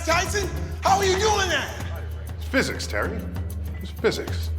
fast, Tyson? How are you doing that? It's physics, Terry. It's physics.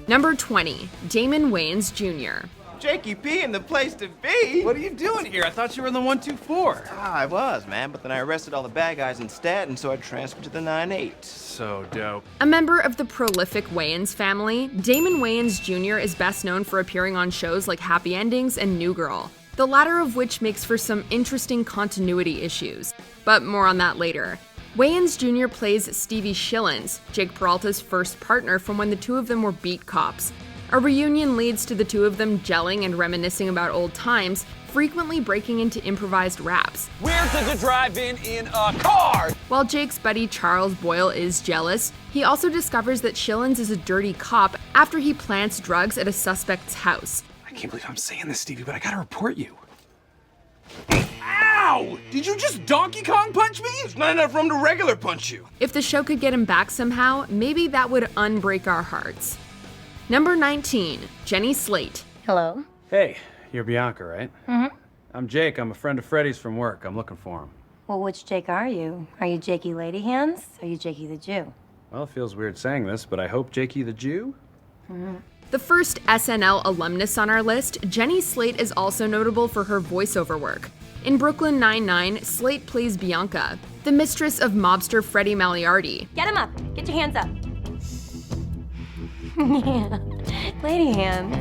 Number 20, Damon Wayans Jr. Jakey P in the place to be. What are you doing here? I thought you were in the 124. I was, man, but then I arrested all the bad guys in Staten, so I transferred to the 9-8. So dope. A member of the prolific Wayans family, Damon Wayans Jr. is best known for appearing on shows like Happy Endings and New Girl, the latter of which makes for some interesting continuity issues. But more on that later. Wayans Jr. plays Stevie Shillings, Jake Peralta's first partner from when the two of them were beat cops. A reunion leads to the two of them gelling and reminiscing about old times, frequently breaking into improvised raps. We're to the drive-in a car! While Jake's buddy Charles Boyle is jealous, he also discovers that Shillings is a dirty cop after he plants drugs at a suspect's house. I can't believe I'm saying this, Stevie, but I gotta report you. Ow! Did you just Donkey Kong punch me? It's not enough room to regular punch you. If the show could get him back somehow, maybe that would unbreak our hearts. Number 19, Jenny Slate. Hello. Hey, you're Bianca, right? Mm-hmm. I'm Jake. I'm a friend of Freddie's from work. I'm looking for him. Well, which Jake are you? Are you Jakey Lady Hands? Or are you Jakey the Jew? Well, it feels weird saying this, but I hope Jakey the Jew? Mm-hmm. The first SNL alumnus on our list, Jenny Slate is also notable for her voiceover work. In Brooklyn Nine-Nine, Slate plays Bianca, the mistress of mobster Freddie Maliarty. Get him up! Get your hands up! Yeah, lady hand.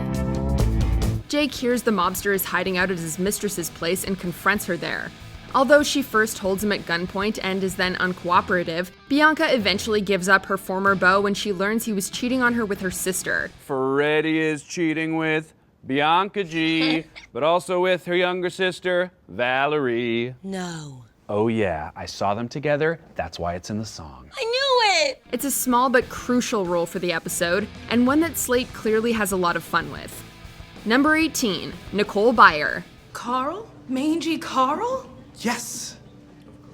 Jake hears the mobster is hiding out at his mistress's place and confronts her there. Although she first holds him at gunpoint and is then uncooperative, Bianca eventually gives up her former beau when she learns he was cheating on her with her sister. Freddie is cheating with Bianca G, but also with her younger sister, Valerie. No. Oh yeah, I saw them together. That's why it's in the song. I knew it! It's a small but crucial role for the episode, and one that Slate clearly has a lot of fun with. Number 18, Nicole Byer. Carl? Mangy Carl? Yes.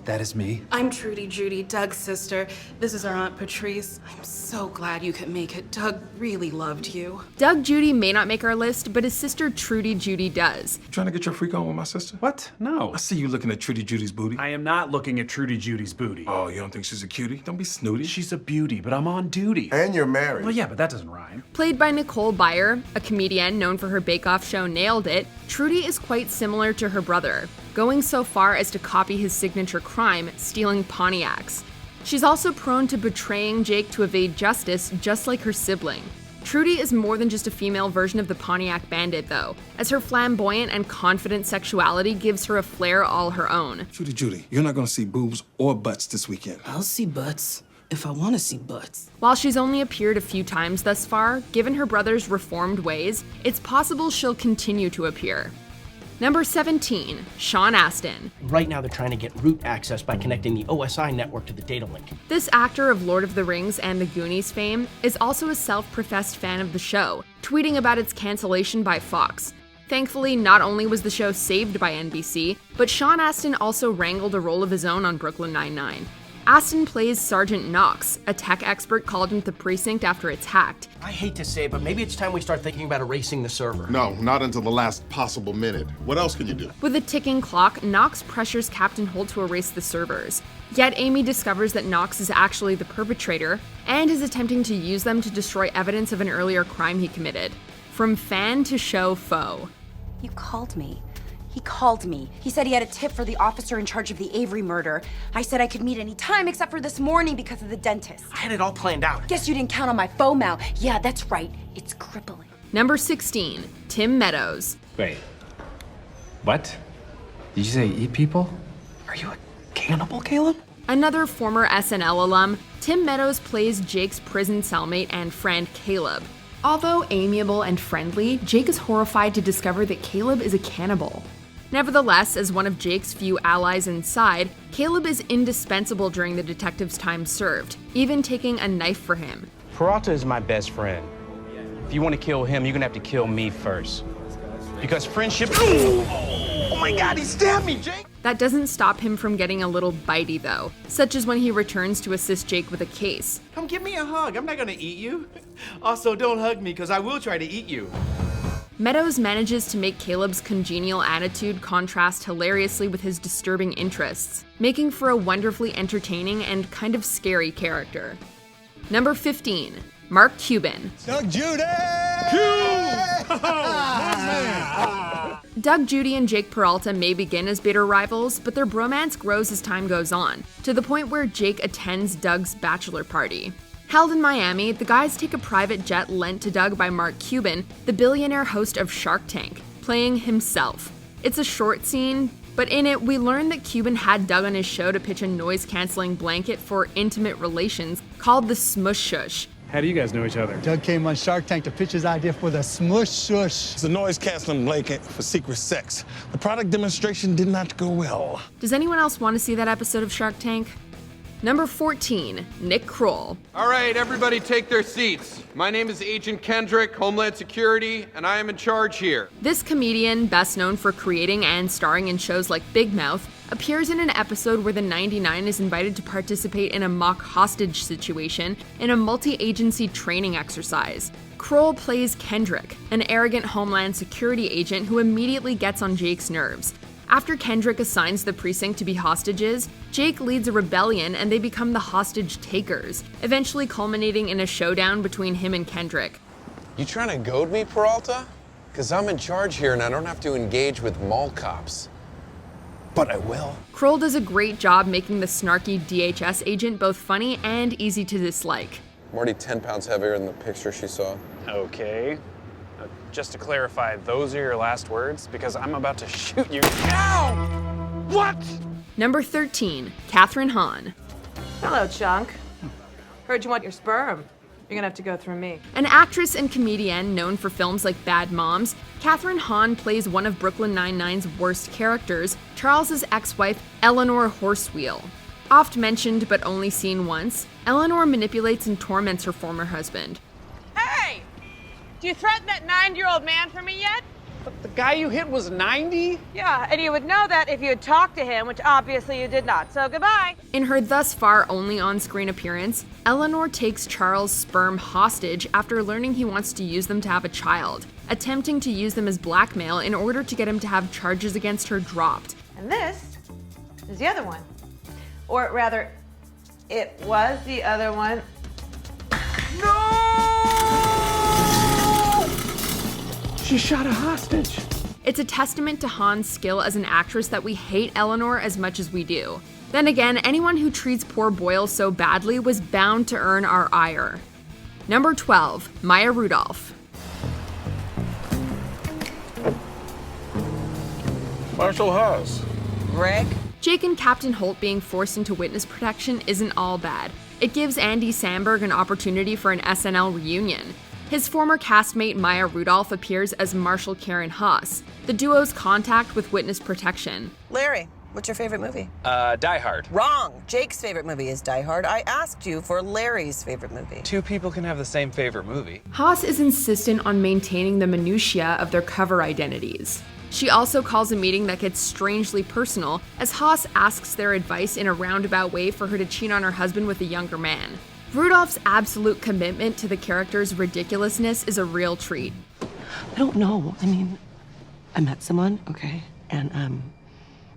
That is me. I'm Trudy Judy, Doug's sister. This is our Aunt Patrice. I'm so glad you could make it. Doug really loved you. Doug Judy may not make our list, but his sister Trudy Judy does. You trying to get your freak on with my sister? What? No. I see you looking at Trudy Judy's booty. I am not looking at Trudy Judy's booty. Oh, you don't think she's a cutie? Don't be snooty. She's a beauty, but I'm on duty. And you're married. Well, yeah, but that doesn't rhyme. Played by Nicole Byer, a comedian known for her bake-off show Nailed It, Trudy is quite similar to her brother, going so far as to copy his signature crime, stealing Pontiacs. She's also prone to betraying Jake to evade justice, just like her sibling. Trudy is more than just a female version of the Pontiac Bandit, though, as her flamboyant and confident sexuality gives her a flair all her own. Trudy Judy, you're not gonna see boobs or butts this weekend. I'll see butts if I want to see butts. While she's only appeared a few times thus far, given her brother's reformed ways, it's possible she'll continue to appear. Number 17, Shan Aston. Right now they're trying to get root access by connecting the OSI network to the data link. This actor of Lord of the Rings and the Goonies fame is also a self-professed fan of the show, tweeting about its cancellation by Fox. Thankfully, not only was the show saved by NBC, but Shan Aston also wrangled a role of his own on Brooklyn Nine-Nine. Aston plays Sergeant Knox, a tech expert called into the precinct after it's hacked. I hate to say it, but maybe it's time we start thinking about erasing the server. No, not until the last possible minute. What else can you do? With a ticking clock, Knox pressures Captain Holt to erase the servers. Yet Amy discovers that Knox is actually the perpetrator and is attempting to use them to destroy evidence of an earlier crime he committed. From fan to show foe. You called me. He called me. He said he had a tip for the officer in charge of the Avery murder. I said I could meet any time except for this morning because of the dentist. I had it all planned out. Guess you didn't count on my FOMO. Yeah, that's right. It's crippling. Number 16, Tim Meadows. Wait. What? Did you say eat people? Are you a cannibal, Caleb? Another former SNL alum, Tim Meadows plays Jake's prison cellmate and friend Caleb. Although amiable and friendly, Jake is horrified to discover that Caleb is a cannibal. Nevertheless, as one of Jake's few allies inside, Caleb is indispensable during the detective's time served, even taking a knife for him. Peralta is my best friend. If you want to kill him, you're gonna have to kill me first. Because friendship... Oh my God, he stabbed me, Jake! That doesn't stop him from getting a little bitey, though, such as when he returns to assist Jake with a case. Come give me a hug. I'm not gonna eat you. Also, don't hug me, because I will try to eat you. Meadows manages to make Caleb's congenial attitude contrast hilariously with his disturbing interests, making for a wonderfully entertaining and kind of scary character. Number 15, Mark Cuban. Doug Judy! Doug Judy and Jake Peralta may begin as bitter rivals, but their bromance grows as time goes on, to the point where Jake attends Doug's bachelor party. Held in Miami, the guys take a private jet lent to Doug by Mark Cuban, the billionaire host of Shark Tank, playing himself. It's a short scene, but in it, we learn that Cuban had Doug on his show to pitch a noise-canceling blanket for intimate relations called the Smush Shush. How do you guys know each other? Doug came on Shark Tank to pitch his idea for the smush shush. It's a noise-canceling blanket for secret sex. The product demonstration did not go well. Does anyone else want to see that episode of Shark Tank? Number 14, Nick Kroll. All right, everybody take their seats. My name is Agent Kendrick, Homeland Security, and I am in charge here. This comedian, best known for creating and starring in shows like Big Mouth, appears in an episode where the 99 is invited to participate in a mock hostage situation in a multi-agency training exercise. Kroll plays Kendrick, an arrogant Homeland Security agent who immediately gets on Jake's nerves. After Kendrick assigns the precinct to be hostages, Jake leads a rebellion and they become the hostage takers, eventually culminating in a showdown between him and Kendrick. You trying to goad me, Peralta? Because I'm in charge here and I don't have to engage with mall cops. But I will. Kroll does a great job making the snarky DHS agent both funny and easy to dislike. I'm already 10 pounds heavier than the picture she saw. Okay. Just to clarify, those are your last words? Because I'm about to shoot you. Ow! What? Number 13, Kathryn Hahn. Hello, Chunk. Heard you want your sperm. You're gonna have to go through me. An actress and comedian known for films like Bad Moms, Kathryn Hahn plays one of Brooklyn Nine-Nine's worst characters, Charles's ex-wife, Eleanor Horsewheel. Oft mentioned but only seen once, Eleanor manipulates and torments her former husband. Hey! Do you threaten that 90-year-old man for me yet? But the guy you hit was 90? Yeah, and you would know that if you had talked to him, which obviously you did not. So goodbye. In her thus far only on-screen appearance, Eleanor takes Charles' sperm hostage after learning he wants to use them to have a child, attempting to use them as blackmail in order to get him to have charges against her dropped. And this is the other one. Or rather, it was the other one. She shot a hostage. It's a testament to Hahn's skill as an actress that we hate Eleanor as much as we do. Then again, anyone who treats poor Boyle so badly was bound to earn our ire. Number 12, Maya Rudolph. Marshal Haas. Greg? Jake and Captain Holt being forced into witness protection isn't all bad. It gives Andy Samberg an opportunity for an SNL reunion. His former castmate Maya Rudolph appears as Marshal Karen Haas, the duo's contact with witness protection. Larry, what's your favorite movie? Die Hard. Wrong. Jake's favorite movie is Die Hard. I asked you for Larry's favorite movie. Two people can have the same favorite movie. Haas is insistent on maintaining the minutiae of their cover identities. She also calls a meeting that gets strangely personal, as Haas asks their advice in a roundabout way for her to cheat on her husband with a younger man. Rudolph's absolute commitment to the character's ridiculousness is a real treat. I don't know. I mean, I met someone, okay? And,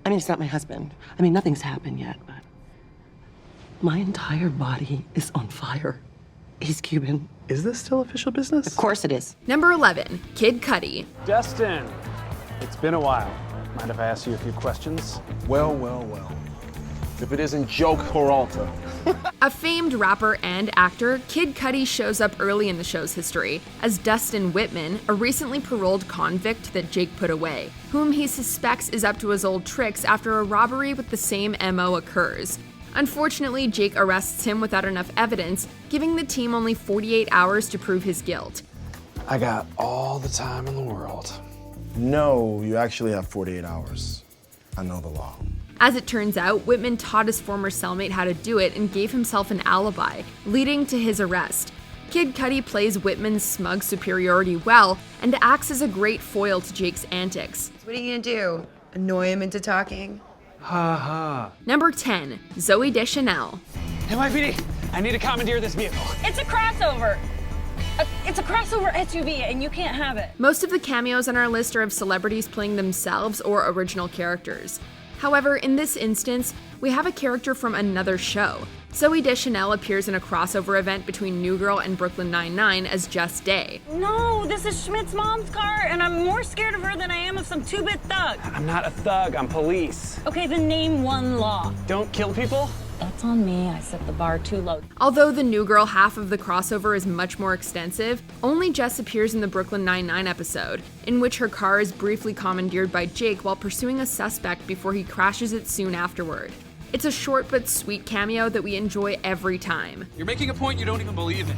it's not my husband. Nothing's happened yet, but my entire body is on fire. He's Cuban. Is this still official business? Of course it is. Number 11, Kid Cuddy. Destin, it's been a while. Mind if I ask you a few questions? Well. If it isn't Joke Peralta. A famed rapper and actor, Kid Cuddy shows up early in the show's history as Dustin Whitman, a recently paroled convict that Jake put away, whom he suspects is up to his old tricks after a robbery with the same MO occurs. Unfortunately, Jake arrests him without enough evidence, giving the team only 48 hours to prove his guilt. I got all the time in the world. No, you actually have 48 hours. I know the law. As it turns out, Whitman taught his former cellmate how to do it and gave himself an alibi, leading to his arrest. Kid Cuddy plays Whitman's smug superiority well and acts as a great foil to Jake's antics. What are you gonna do? Annoy him into talking? Ha ha. Number 10, Zoe DeChant. NYPD, I need to commandeer this vehicle. It's a crossover. It's a crossover SUV, and you can't have it. Most of the cameos on our list are of celebrities playing themselves or original characters. However, in this instance, we have a character from another show. Zoe DeChant appears in a crossover event between New Girl and Brooklyn Nine-Nine as Jess Day. No, this is Schmidt's mom's car, and I'm more scared of her than I am of some two-bit thug. I'm not a thug, I'm police. Okay, then name one law. Don't kill people? That's on me. I set the bar too low. Although the New Girl half of the crossover is much more extensive, only Jess appears in the Brooklyn Nine-Nine episode, in which her car is briefly commandeered by Jake while pursuing a suspect before he crashes it soon afterward. It's a short but sweet cameo that we enjoy every time. You're making a point you don't even believe in.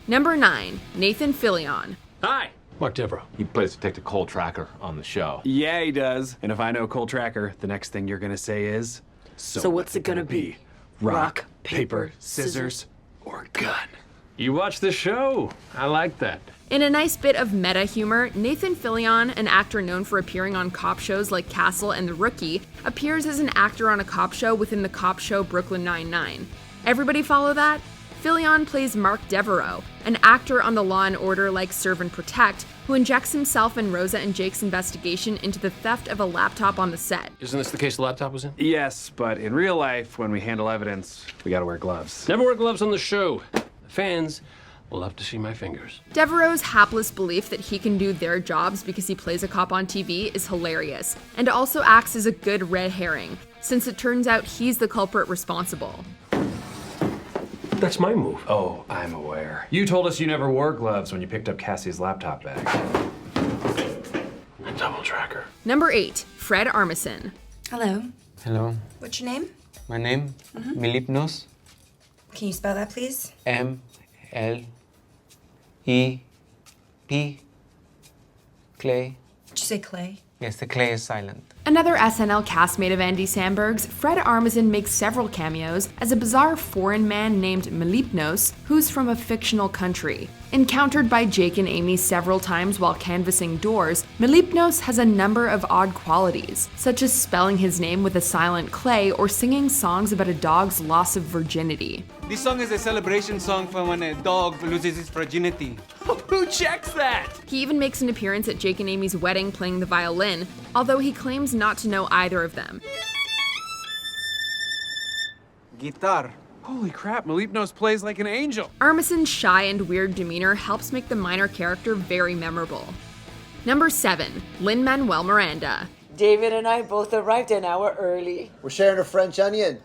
Number 9, Nathan Fillion. Hi. Mark Devereaux. He plays Detective Cole Tracker on the show. Yeah, he does. And if I know Cole Tracker, the next thing you're gonna say is, So what's it gonna be? Rock, paper, scissors, or gun? You watch the show. I like that. In a nice bit of meta humor, Nathan Fillion, an actor known for appearing on cop shows like Castle and The Rookie, appears as an actor on a cop show within the cop show Brooklyn Nine-Nine. Everybody follow that? Fillion plays Mark Devereaux, an actor on the Law & Order-like Serve and Protect, who injects himself and Rosa and Jake's investigation into the theft of a laptop on the set. Isn't this the case the laptop was in? Yes, but in real life, when we handle evidence, we gotta wear gloves. Never wear gloves on the show. The fans will love to see my fingers. Devereaux's hapless belief that he can do their jobs because he plays a cop on TV is hilarious, and also acts as a good red herring, since it turns out he's the culprit responsible. That's my move. Oh, I'm aware. You told us you never wore gloves when you picked up Cassie's laptop bag. A double tracker. Number 8, Fred Armisen. Hello. Hello. What's your name? My name? Milipnos. Can you spell that, please? M-L-E-P. Clay. Did you say Clay? Yes, the clay is silent. Another SNL castmate of Andy Samberg's, Fred Armisen makes several cameos as a bizarre foreign man named Milipnos, who's from a fictional country. Encountered by Jake and Amy several times while canvassing doors, Milipnos has a number of odd qualities, such as spelling his name with a silent Clay or singing songs about a dog's loss of virginity. This song is a celebration song for when a dog loses its virginity. Who checks that? He even makes an appearance at Jake and Amy's wedding playing the violin, although he claims not to know either of them. Guitar. Holy crap, Milipnos plays like an angel. Armisen's shy and weird demeanor helps make the minor character very memorable. Number 7, Lin-Manuel Miranda. David and I both arrived an hour early. We're sharing a French onion.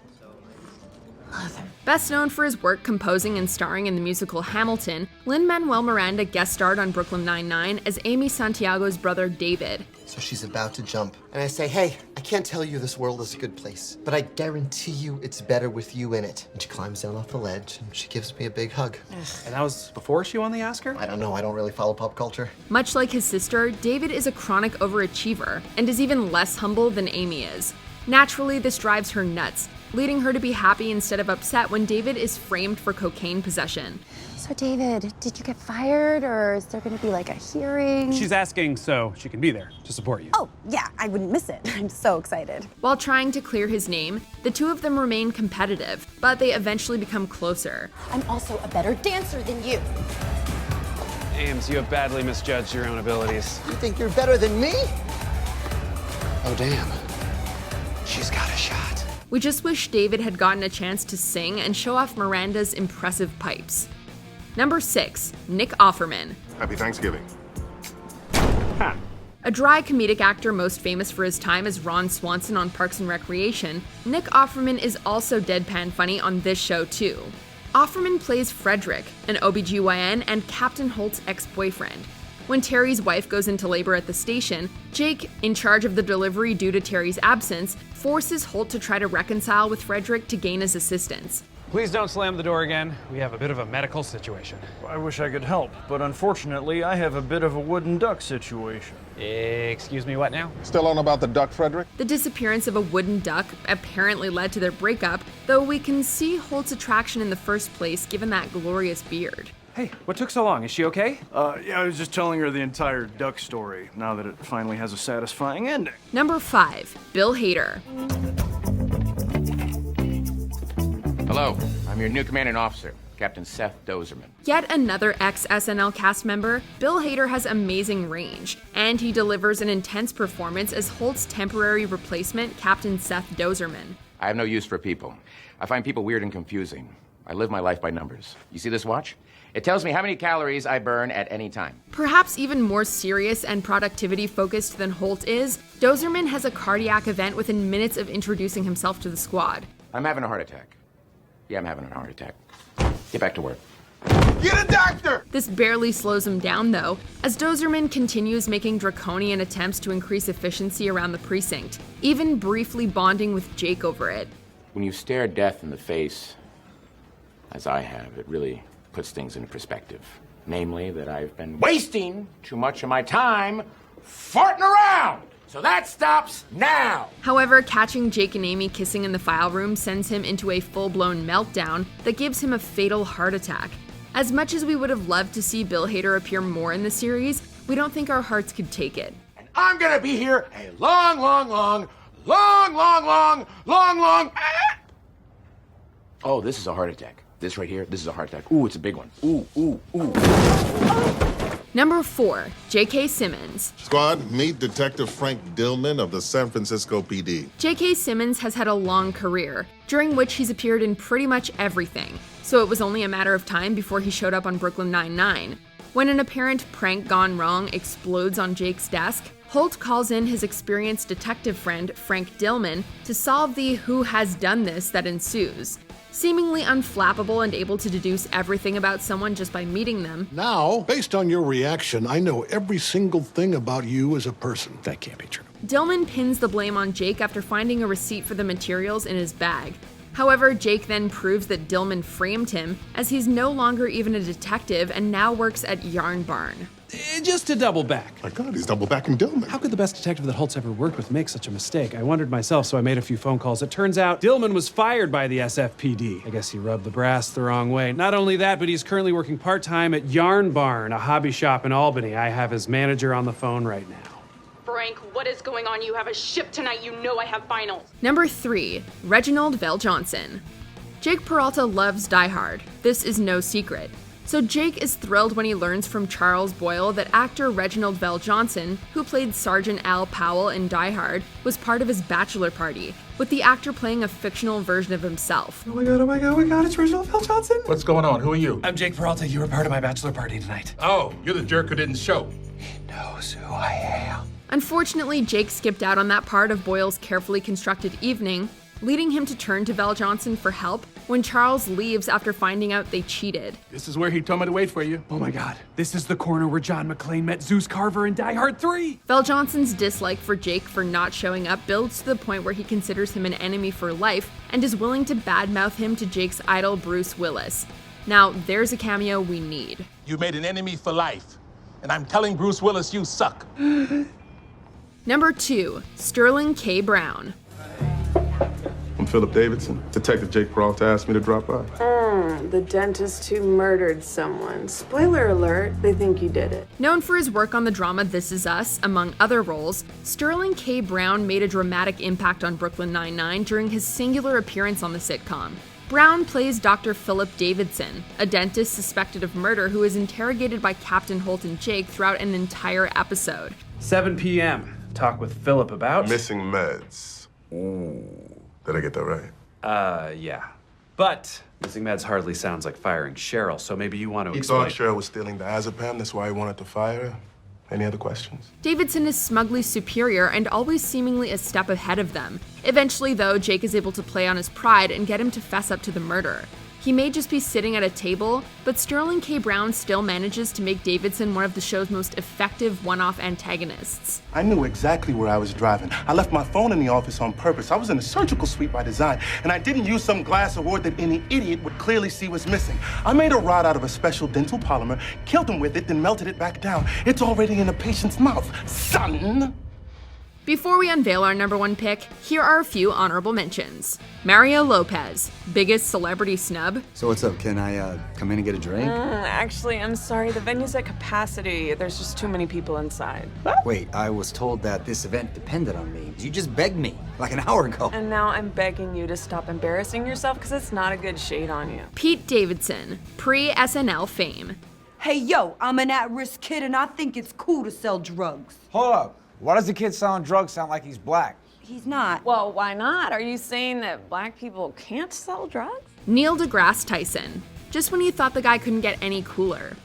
Best known for his work composing and starring in the musical Hamilton, Lin-Manuel Miranda guest starred on Brooklyn Nine-Nine as Amy Santiago's brother David. So she's about to jump. And I say, hey, I can't tell you this world is a good place, but I guarantee you it's better with you in it. And she climbs down off the ledge and she gives me a big hug. And that was before she won the Oscar? I don't know, I don't really follow pop culture. Much like his sister, David is a chronic overachiever and is even less humble than Amy is. Naturally, this drives her nuts, leading her to be happy instead of upset when David is framed for cocaine possession. So David, did you get fired, or is there gonna be like a hearing? She's asking so she can be there to support you. Oh, yeah, I wouldn't miss it. I'm so excited. While trying to clear his name, the two of them remain competitive, but they eventually become closer. I'm also a better dancer than you. Ames, you have badly misjudged your own abilities. You think you're better than me? Oh, damn. She's got a shot. We just wish David had gotten a chance to sing and show off Miranda's impressive pipes. Number 6, Nick Offerman. Happy Thanksgiving. A dry comedic actor most famous for his time as Ron Swanson on Parks and Recreation, Nick Offerman is also deadpan funny on this show too. Offerman plays Frederick, an OBGYN and Captain Holt's ex-boyfriend. When Terry's wife goes into labor at the station, Jake, in charge of the delivery due to Terry's absence, forces Holt to try to reconcile with Frederick to gain his assistance. Please don't slam the door again. We have a bit of a medical situation. I wish I could help, but unfortunately, I have a bit of a wooden duck situation. Excuse me, what now? Still on about the duck, Frederick? The disappearance of a wooden duck apparently led to their breakup, though we can see Holt's attraction in the first place given that glorious beard. Hey, what took so long? Is she okay? Yeah, I was just telling her the entire duck story, now that it finally has a satisfying ending. Number 5, Bill Hader. Hello, I'm your new commanding officer, Captain Seth Dozerman. Yet another ex-SNL cast member, Bill Hader has amazing range, and he delivers an intense performance as Holt's temporary replacement, Captain Seth Dozerman. I have no use for people. I find people weird and confusing. I live my life by numbers. You see this watch? It tells me how many calories I burn at any time. Perhaps even more serious and productivity-focused than Holt is, Dozerman has a cardiac event within minutes of introducing himself to the squad. I'm having a heart attack. Yeah, I'm having a heart attack. Get back to work. Get a doctor! This barely slows him down, though, as Dozerman continues making draconian attempts to increase efficiency around the precinct, even briefly bonding with Jake over it. When you stare death in the face, as I have, it really puts things into perspective. Namely, that I've been wasting too much of my time farting around! So that stops now! However, catching Jake and Amy kissing in the file room sends him into a full-blown meltdown that gives him a fatal heart attack. As much as we would have loved to see Bill Hader appear more in the series, we don't think our hearts could take it. And I'm gonna be here a long... Oh, this is a heart attack. This right here, this is a heart attack. Ooh, it's a big one. Ooh. Number 4, J.K. Simmons. Squad, meet Detective Frank Dillman of the San Francisco PD. J.K. Simmons has had a long career, during which he's appeared in pretty much everything, so it was only a matter of time before he showed up on Brooklyn Nine-Nine. When an apparent prank gone wrong explodes on Jake's desk, Holt calls in his experienced detective friend, Frank Dillman, to solve the who has done this that ensues. Seemingly unflappable and able to deduce everything about someone just by meeting them. Now, based on your reaction, I know every single thing about you as a person. That can't be true. Dillman pins the blame on Jake after finding a receipt for the materials in his bag. However, Jake then proves that Dillman framed him, as he's no longer even a detective and now works at Yarn Barn. Just to double back. My God, he's double backing Dillman. How could the best detective that Holt's ever worked with make such a mistake? I wondered myself, so I made a few phone calls. It turns out Dillman was fired by the SFPD. I guess he rubbed the brass the wrong way. Not only that, but he's currently working part-time at Yarn Barn, a hobby shop in Albany. I have his manager on the phone right now. Frank, what is going on? You have a ship tonight. You know I have finals. Number 3, Reginald V Johnson. Jake Peralta loves Die Hard. This is no secret. So Jake is thrilled when he learns from Charles Boyle that actor Reginald V Johnson, who played Sergeant Al Powell in Die Hard, was part of his bachelor party, with the actor playing a fictional version of himself. Oh my god, it's Reginald V Johnson! What's going on? Who are you? I'm Jake Peralta. You were part of my bachelor party tonight. Oh, you're the jerk who didn't show. He knows who I am. Unfortunately, Jake skipped out on that part of Boyle's carefully constructed evening, leading him to turn to V Johnson for help when Charles leaves after finding out they cheated. This is where he told me to wait for you. Oh my god, this is the corner where John McClane met Zeus Carver in Die Hard 3! V Johnson's dislike for Jake for not showing up builds to the point where he considers him an enemy for life and is willing to badmouth him to Jake's idol Bruce Willis. Now, there's a cameo we need. You made an enemy for life, and I'm telling Bruce Willis you suck. Number 2, Sterling K. Brown. I'm Philip Davidson. Detective Jake Peralta asked me to drop by. The dentist who murdered someone. Spoiler alert, they think you did it. Known for his work on the drama This Is Us, among other roles, Sterling K. Brown made a dramatic impact on Brooklyn Nine-Nine during his singular appearance on the sitcom. Brown plays Dr. Philip Davidson, a dentist suspected of murder who is interrogated by Captain Holt and Jake throughout an entire episode. 7 p.m. Talk with Philip about... Missing meds. Ooh. Did I get that right? Yeah. But missing meds hardly sounds like firing Cheryl, so maybe you want to He explain. thought Cheryl was stealing diazepam, that's why he wanted to fire her. Any other questions? Davidson is smugly superior and always seemingly a step ahead of them. Eventually, though, Jake is able to play on his pride and get him to fess up to the murder. He may just be sitting at a table, but Sterling K. Brown still manages to make Davidson one of the show's most effective one-off antagonists. I knew exactly where I was driving. I left my phone in the office on purpose. I was in a surgical suite by design, and I didn't use some glass award that any idiot would clearly see was missing. I made a rod out of a special dental polymer, killed him with it, then melted it back down. It's already in a patient's mouth, son! Before we unveil our number one pick, here are a few honorable mentions. Mario Lopez, biggest celebrity snub. So what's up? Can I come in and get a drink? Actually, I'm sorry. The venue's at capacity. There's just too many people inside. Wait, I was told that this event depended on me. You just begged me like an hour ago. And now I'm begging you to stop embarrassing yourself because it's not a good shade on you. Pete Davidson, pre-SNL fame. Hey, yo, I'm an at-risk kid and I think it's cool to sell drugs. Hold up. Why does the kid selling drugs sound like he's black? He's not. Well, why not? Are you saying that black people can't sell drugs? Neil deGrasse Tyson, just when you thought the guy couldn't get any cooler.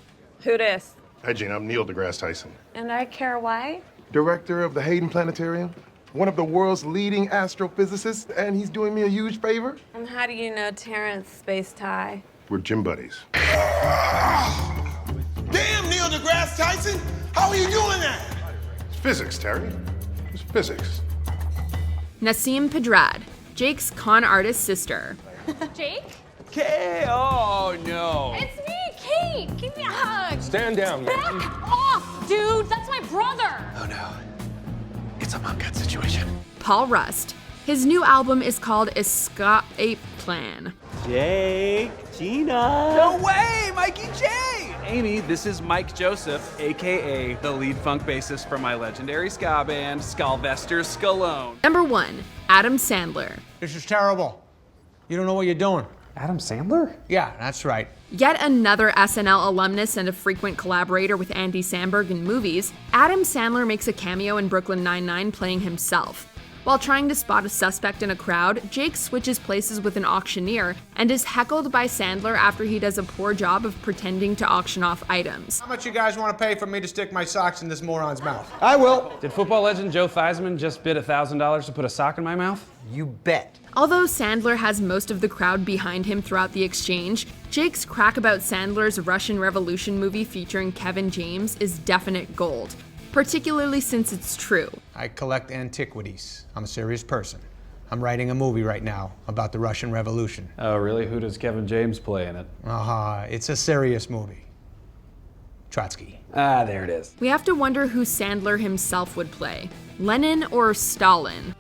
Who dis? Hi, Gene. I'm Neil deGrasse Tyson, And I care why? director of the Hayden Planetarium, one of the world's leading astrophysicists, and he's doing me a huge favor. And how do you know Terrence Space Tie? We're gym buddies. Damn, Neil deGrasse Tyson! How are you doing that? It's physics, Terry. It's physics. Nasim Pedrad, Jake's con artist sister. Jake? Kay! Oh, no. It's me, Kate! Give me a hug! Stand down, man. Back off, dude! That's my brother! Oh no. It's a mom cut situation. Paul Rust. His new album is called Escape Plan. Jake, Gina. No way, Mikey J. Amy, this is Mike Joseph, aka the lead funk bassist from my legendary ska band, Skalvester Scalone. Number 1, Adam Sandler. This is terrible. You don't know what you're doing. Adam Sandler? Yeah, that's right. Yet another SNL alumnus and a frequent collaborator with Andy Samberg in movies, Adam Sandler makes a cameo in Brooklyn Nine-Nine playing himself. While trying to spot a suspect in a crowd, Jake switches places with an auctioneer and is heckled by Sandler after he does a poor job of pretending to auction off items. How much you guys want to pay for me to stick my socks in this moron's mouth? I will. Did football legend Joe Theismann just bid $1,000 to put a sock in my mouth? You bet. Although Sandler has most of the crowd behind him throughout the exchange, Jake's crack about Sandler's Russian Revolution movie featuring Kevin James is definite gold, particularly since it's true. I collect antiquities. I'm a serious person. I'm writing a movie right now about the Russian Revolution. Oh, really? Who does Kevin James play in it? It's a serious movie. Trotsky. Ah, there it is. We have to wonder who Sandler himself would play, Lenin or Stalin.